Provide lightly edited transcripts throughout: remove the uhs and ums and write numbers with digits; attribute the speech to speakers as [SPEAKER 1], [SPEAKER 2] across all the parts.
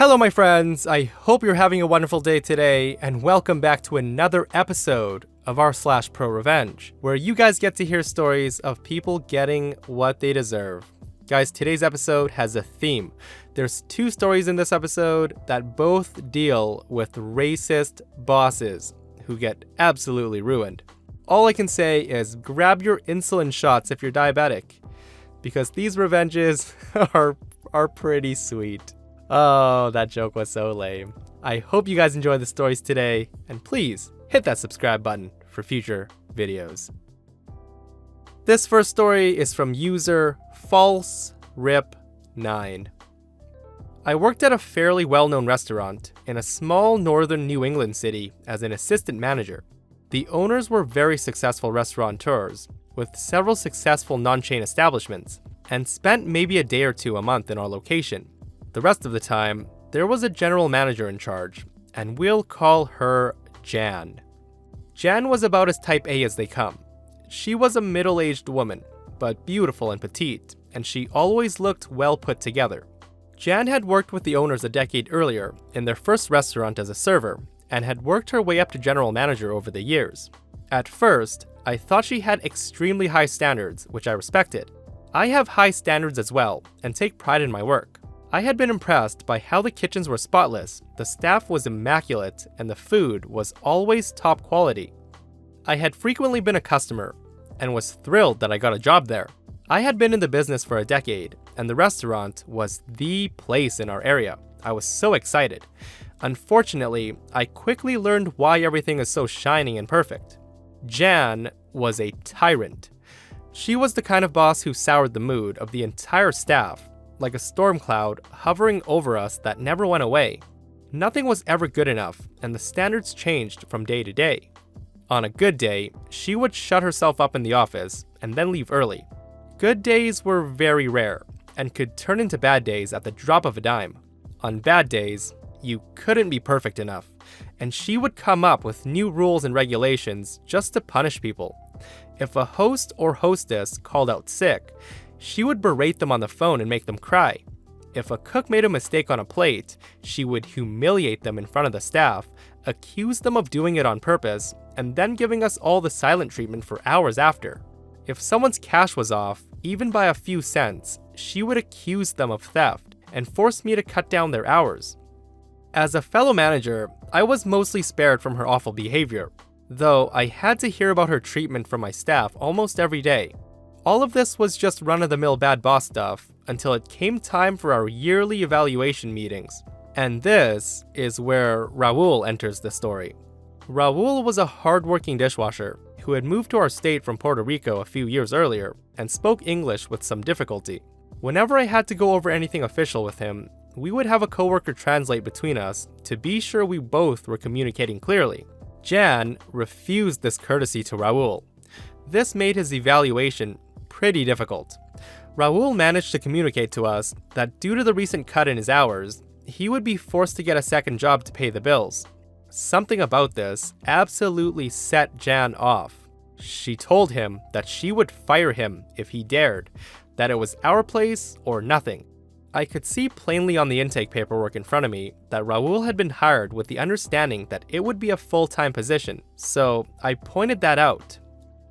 [SPEAKER 1] Hello my friends, I hope you're having a wonderful day today, and welcome back to another episode of r/ProRevenge, where you guys get to hear stories of people getting what they deserve. Guys, today's episode has a theme. There's two stories in this episode that both deal with racist bosses who get absolutely ruined. All I can say is grab your insulin shots if you're diabetic, because these revenges are pretty sweet. Oh, that joke was so lame. I hope you guys enjoy the stories today, and please hit that subscribe button for future videos. This first story is from user FalseRip9. I worked at a fairly well-known restaurant in a small northern New England city as an assistant manager. The owners were very successful restaurateurs with several successful non-chain establishments and spent maybe a day or two a month in our location. The rest of the time, there was a general manager in charge, and we'll call her Jan. Jan was about as type A as they come. She was a middle-aged woman, but beautiful and petite, and she always looked well put together. Jan had worked with the owners a decade earlier in their first restaurant as a server, and had worked her way up to general manager over the years. At first, I thought she had extremely high standards, which I respected. I have high standards as well, and take pride in my work. I had been impressed by how the kitchens were spotless, the staff was immaculate, and the food was always top quality. I had frequently been a customer, and was thrilled that I got a job there. I had been in the business for a decade, and the restaurant was the place in our area. I was so excited. Unfortunately, I quickly learned why everything is so shining and perfect. Jan was a tyrant. She was the kind of boss who soured the mood of the entire staff, like a storm cloud hovering over us that never went away. Nothing was ever good enough, and the standards changed from day to day. On a good day, she would shut herself up in the office and then leave early. Good days were very rare, and could turn into bad days at the drop of a dime. On bad days, you couldn't be perfect enough, and she would come up with new rules and regulations just to punish people. If a host or hostess called out sick, she would berate them on the phone and make them cry. If a cook made a mistake on a plate, she would humiliate them in front of the staff, accuse them of doing it on purpose, and then giving us all the silent treatment for hours after. If someone's cash was off, even by a few cents, she would accuse them of theft and force me to cut down their hours. As a fellow manager, I was mostly spared from her awful behavior, though I had to hear about her treatment from my staff almost every day. All of this was just run-of-the-mill bad boss stuff until it came time for our yearly evaluation meetings. And this is where Raul enters the story. Raul was a hard-working dishwasher who had moved to our state from Puerto Rico a few years earlier and spoke English with some difficulty. Whenever I had to go over anything official with him, we would have a coworker translate between us to be sure we both were communicating clearly. Jan refused this courtesy to Raul. This made his evaluation pretty difficult. Raul managed to communicate to us that due to the recent cut in his hours, he would be forced to get a second job to pay the bills. Something about this absolutely set Jan off. She told him that she would fire him if he dared, that it was our place or nothing. I could see plainly on the intake paperwork in front of me that Raul had been hired with the understanding that it would be a full-time position, so I pointed that out.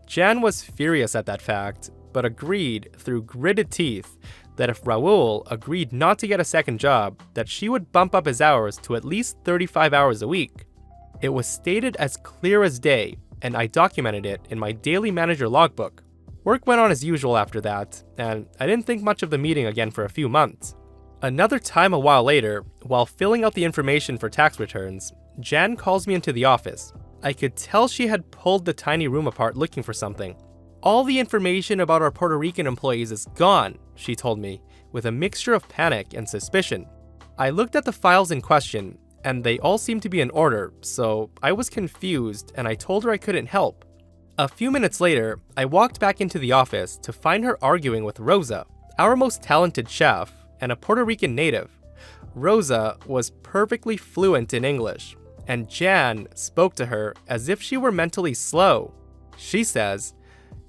[SPEAKER 1] Jan was furious at that fact, but agreed through gritted teeth that if Raul agreed not to get a second job, that she would bump up his hours to at least 35 hours a week. It was stated as clear as day, and I documented it in my daily manager logbook. Work went on as usual after that, and I didn't think much of the meeting again for a few months. Another time a while later, while filling out the information for tax returns, Jan calls me into the office. I could tell she had pulled the tiny room apart looking for something. "All the information about our Puerto Rican employees is gone," she told me, with a mixture of panic and suspicion. I looked at the files in question, and they all seemed to be in order, so I was confused and I told her I couldn't help. A few minutes later, I walked back into the office to find her arguing with Rosa, our most talented chef and a Puerto Rican native. Rosa was perfectly fluent in English, and Jan spoke to her as if she were mentally slow. She says,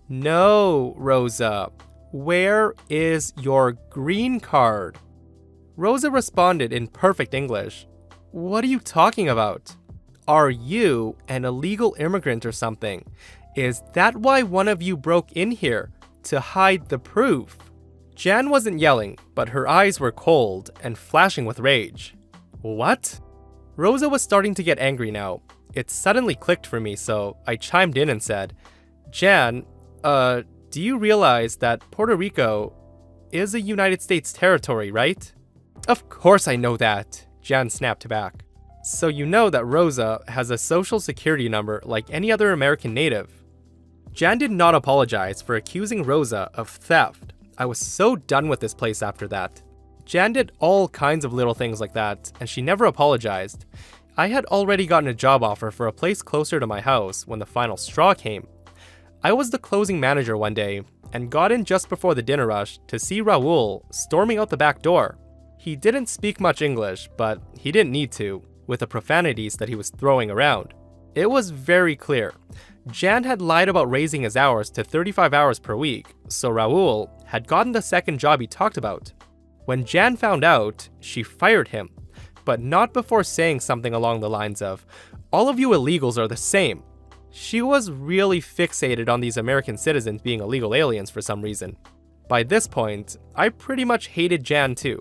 [SPEAKER 1] "No, Rosa, where is your green card?" Rosa responded in perfect English. "What are you talking about? Are you an illegal immigrant or something? Is that why one of you broke in here? To hide the proof?" Jan wasn't yelling, but her eyes were cold and flashing with rage. "What?" Rosa was starting to get angry now. It suddenly clicked for me, so I chimed in and said, "Jan, do you realize that Puerto Rico is a United States territory, right?" "Of course I know that," Jan snapped back. "So you know that Rosa has a social security number like any other American native." Jan did not apologize for accusing Rosa of theft. I was so done with this place after that. Jan did all kinds of little things like that, and she never apologized. I had already gotten a job offer for a place closer to my house when the final straw came. I was the closing manager one day, and got in just before the dinner rush to see Raul storming out the back door. He didn't speak much English, but he didn't need to, with the profanities that he was throwing around. It was very clear. Jan had lied about raising his hours to 35 hours per week, so Raul had gotten the second job he talked about. When Jan found out, she fired him, but not before saying something along the lines of, "All of you illegals are the same." She was really fixated on these American citizens being illegal aliens for some reason. By this point, I pretty much hated Jan too.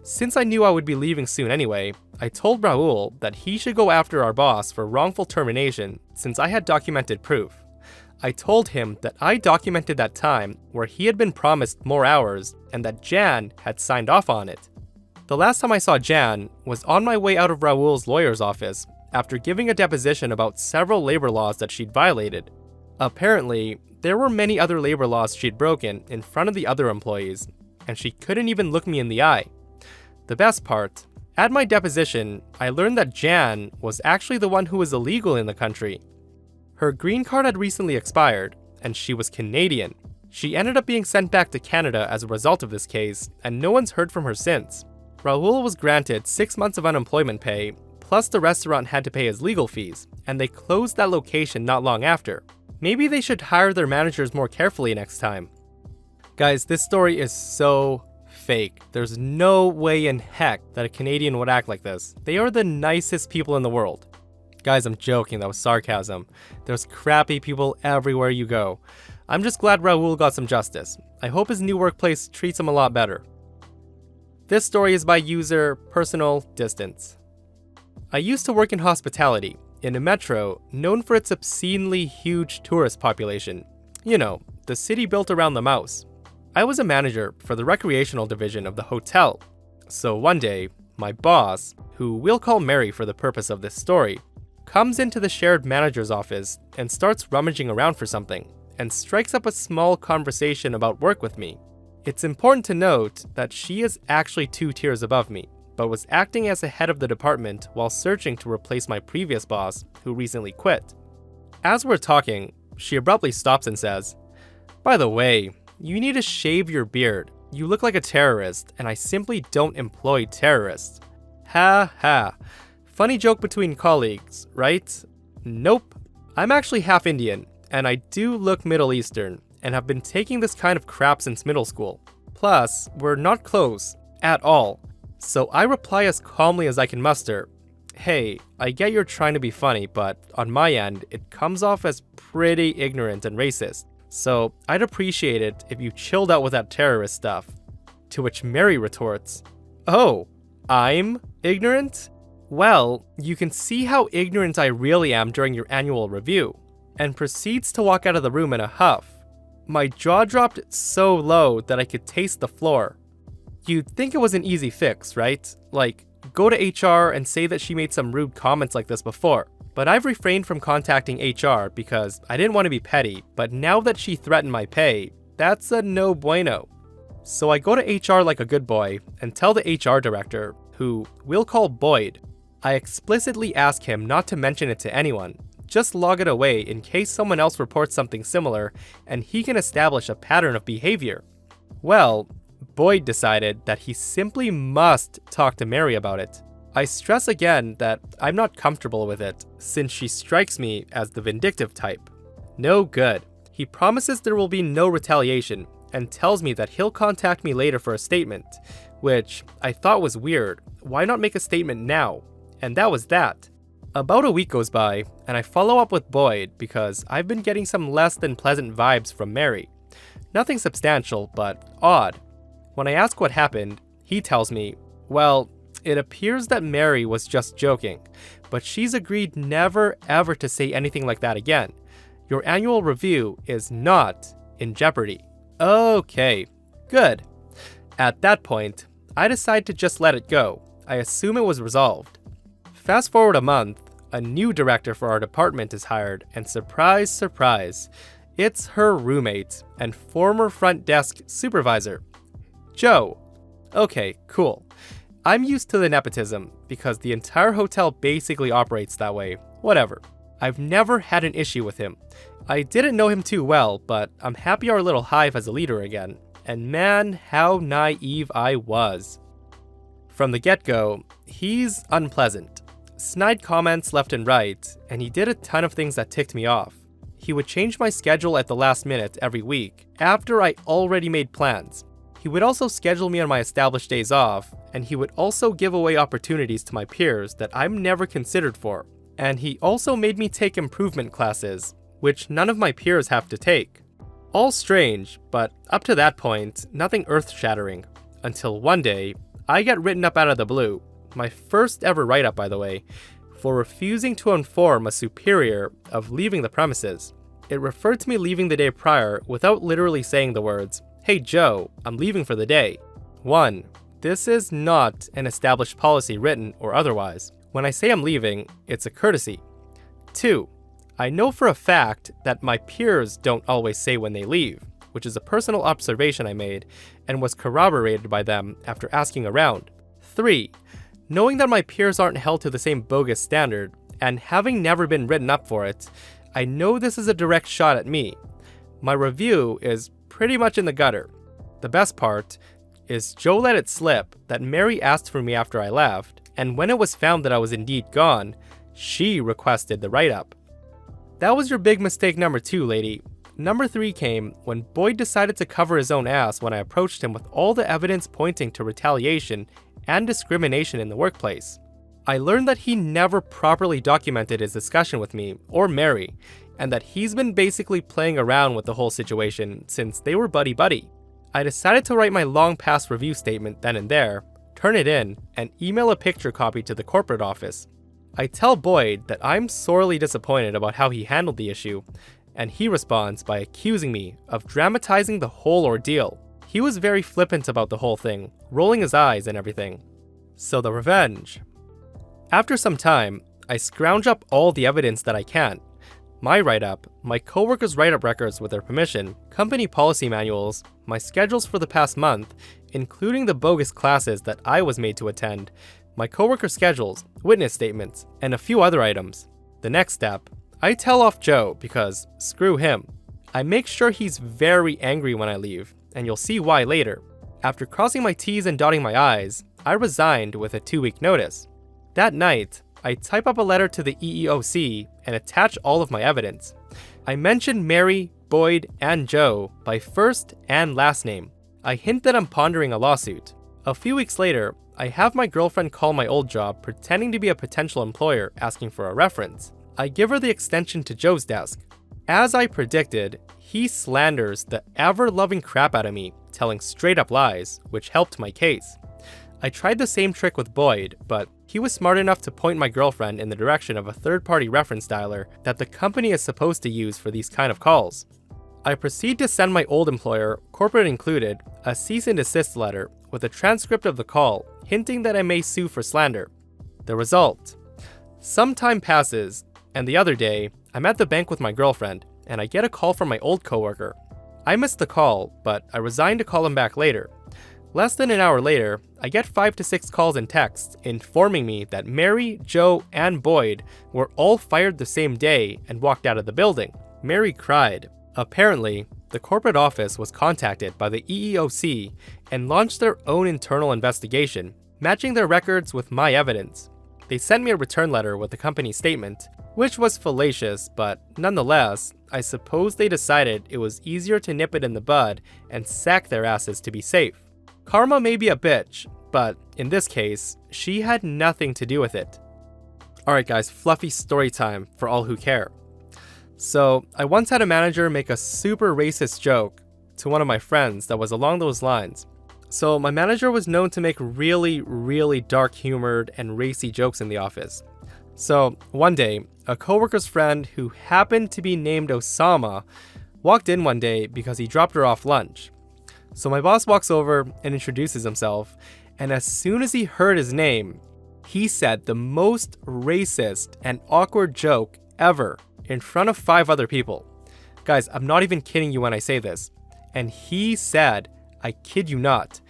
[SPEAKER 1] Since I knew I would be leaving soon anyway, I told Raul that he should go after our boss for wrongful termination since I had documented proof. I told him that I documented that time where he had been promised more hours and that Jan had signed off on it. The last time I saw Jan was on my way out of Raul's lawyer's office after giving a deposition about several labor laws that she'd violated. Apparently, there were many other labor laws she'd broken in front of the other employees, and she couldn't even look me in the eye. The best part, at my deposition, I learned that Jan was actually the one who was illegal in the country. Her green card had recently expired, and she was Canadian. She ended up being sent back to Canada as a result of this case, and no one's heard from her since. Raul was granted 6 months of unemployment pay, plus the restaurant had to pay his legal fees, and they closed that location not long after. Maybe they should hire their managers more carefully next time. Guys, this story is so fake. There's no way in heck that a Canadian would act like this. They are the nicest people in the world. Guys, I'm joking, that was sarcasm. There's crappy people everywhere you go. I'm just glad Raul got some justice. I hope his new workplace treats him a lot better. This story is by user personaldistance. I used to work in hospitality, in a metro known for its obscenely huge tourist population. You know, the city built around the mouse. I was a manager for the recreational division of the hotel. So one day, my boss, who we'll call Mary for the purpose of this story, comes into the shared manager's office and starts rummaging around for something, and strikes up a small conversation about work with me. It's important to note that she is actually 2 tiers above me, but was acting as a head of the department while searching to replace my previous boss, who recently quit. As we're talking, she abruptly stops and says, "By the way, you need to shave your beard. You look like a terrorist, and I simply don't employ terrorists." Ha ha. Funny joke between colleagues, right? Nope. I'm actually half Indian, and I do look Middle Eastern, and have been taking this kind of crap since middle school. Plus, we're not close, at all. So I reply as calmly as I can muster, "Hey, I get you're trying to be funny, but on my end, it comes off as pretty ignorant and racist. So I'd appreciate it if you chilled out with that terrorist stuff." To which Mary retorts, "Oh, I'm ignorant? Well, you can see how ignorant I really am during your annual review," and proceeds to walk out of the room in a huff. My jaw dropped so low that I could taste the floor. You'd think it was an easy fix, right? Like, go to HR and say that she made some rude comments like this before. But I've refrained from contacting HR because I didn't want to be petty, but now that she threatened my pay, that's a no bueno. So I go to HR like a good boy and tell the HR director, who we'll call Boyd. I explicitly ask him not to mention it to anyone, just log it away in case someone else reports something similar and he can establish a pattern of behavior. Well, Boyd decided that he simply must talk to Mary about it. I stress again that I'm not comfortable with it, since she strikes me as the vindictive type. No good. He promises there will be no retaliation, and tells me that he'll contact me later for a statement, which I thought was weird. Why not make a statement now? And that was that. About a week goes by, and I follow up with Boyd because I've been getting some less than pleasant vibes from Mary. Nothing substantial, but odd. When I ask what happened, he tells me, well, it appears that Mary was just joking, but she's agreed never ever to say anything like that again. Your annual review is not in jeopardy. Okay, good. At that point, I decide to just let it go. I assume it was resolved. Fast forward a month, a new director for our department is hired, and surprise, surprise, it's her roommate and former front desk supervisor, Joe. Okay, cool. I'm used to the nepotism because the entire hotel basically operates that way. Whatever. I've never had an issue with him. I didn't know him too well, but I'm happy our little hive has a leader again. And man, how naive I was. From the get-go, he's unpleasant. Snide comments left and right, and he did a ton of things that ticked me off. He would change my schedule at the last minute every week, after I already made plans. He would also schedule me on my established days off, and he would also give away opportunities to my peers that I'm never considered for. And he also made me take improvement classes, which none of my peers have to take. All strange, but up to that point, nothing earth-shattering. Until one day, I get written up out of the blue, my first ever write-up by the way, for refusing to inform a superior of leaving the premises. It referred to me leaving the day prior without literally saying the words, "Hey Joe, I'm leaving for the day." 1. This is not an established policy written or otherwise. When I say I'm leaving, it's a courtesy. 2. I know for a fact that my peers don't always say when they leave, which is a personal observation I made and was corroborated by them after asking around. 3. Knowing that my peers aren't held to the same bogus standard, and having never been written up for it, I know this is a direct shot at me. My review is pretty much in the gutter. The best part is Joe let it slip that Mary asked for me after I left, and when it was found that I was indeed gone, she requested the write-up. That was your big mistake number 2, lady. Number 3 came when Boyd decided to cover his own ass when I approached him with all the evidence pointing to retaliation and discrimination in the workplace. I learned that he never properly documented his discussion with me or Mary, and that he's been basically playing around with the whole situation since they were buddy-buddy. I decided to write my long-past review statement then and there, turn it in, and email a picture copy to the corporate office. I tell Boyd that I'm sorely disappointed about how he handled the issue, and he responds by accusing me of dramatizing the whole ordeal. He was very flippant about the whole thing, rolling his eyes and everything. So the revenge. After some time, I scrounge up all the evidence that I can. My write-up, my coworkers' write-up records with their permission, company policy manuals, my schedules for the past month, including the bogus classes that I was made to attend, my coworker schedules, witness statements, and a few other items. The next step, I tell off Joe because screw him. I make sure he's very angry when I leave, and you'll see why later. After crossing my T's and dotting my I's, I resigned with a 2-week notice. That night, I type up a letter to the EEOC and attach all of my evidence. I mention Mary, Boyd, and Joe by first and last name. I hint that I'm pondering a lawsuit. A few weeks later, I have my girlfriend call my old job pretending to be a potential employer asking for a reference. I give her the extension to Joe's desk. As I predicted, he slanders the ever-loving crap out of me, telling straight-up lies, which helped my case. I tried the same trick with Boyd, but he was smart enough to point my girlfriend in the direction of a third-party reference dialer that the company is supposed to use for these kind of calls. I proceed to send my old employer, corporate included, a cease and desist letter with a transcript of the call, hinting that I may sue for slander. The result. Some time passes, and the other day, I'm at the bank with my girlfriend, and I get a call from my old coworker. I missed the call, but I resigned to call him back later. Less than an hour later, I get 5 to 6 calls and texts informing me that Mary, Joe, and Boyd were all fired the same day and walked out of the building. Mary cried. Apparently, the corporate office was contacted by the EEOC and launched their own internal investigation, matching their records with my evidence. They sent me a return letter with the company's statement, which was fallacious, but nonetheless, I suppose they decided it was easier to nip it in the bud and sack their asses to be safe. Karma may be a bitch, but in this case, she had nothing to do with it. Alright guys, fluffy story time for all who care. So, I once had a manager make a super racist joke to one of my friends that was along those lines. So, my manager was known to make really dark humored and racy jokes in the office. So, one day, a coworker's friend who happened to be named Osama walked in one day because he dropped her off lunch. So my boss walks over and introduces himself, and as soon as he heard his name, he said the most racist and awkward joke ever in front of 5 other people. Guys, I'm not even kidding you when I say this. And he said, I kid you not,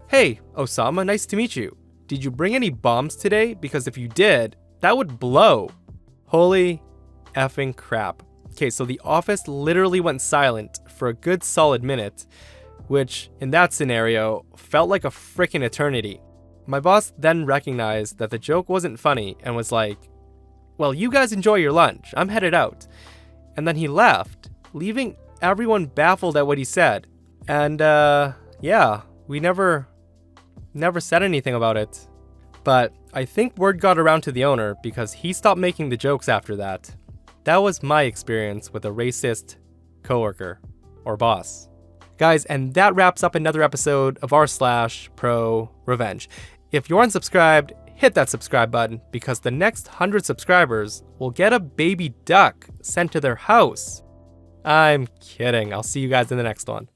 [SPEAKER 1] "Hey, Osama, nice to meet you. Did you bring any bombs today? Because if you did, that would blow." Holy effing crap. Okay, so the office literally went silent for a good solid minute, which in that scenario felt like a freaking eternity. My boss then recognized that the joke wasn't funny and was like, "Well, you guys enjoy your lunch. I'm headed out." And then he left, leaving everyone baffled at what he said. And yeah, we never said anything about it. But I think word got around to the owner because he stopped making the jokes after that. That was my experience with a racist coworker or boss. Guys, and that wraps up another episode of r/ProRevenge. If you're unsubscribed, hit that subscribe button because the next 100 subscribers will get a baby duck sent to their house. I'm kidding. I'll see you guys in the next one.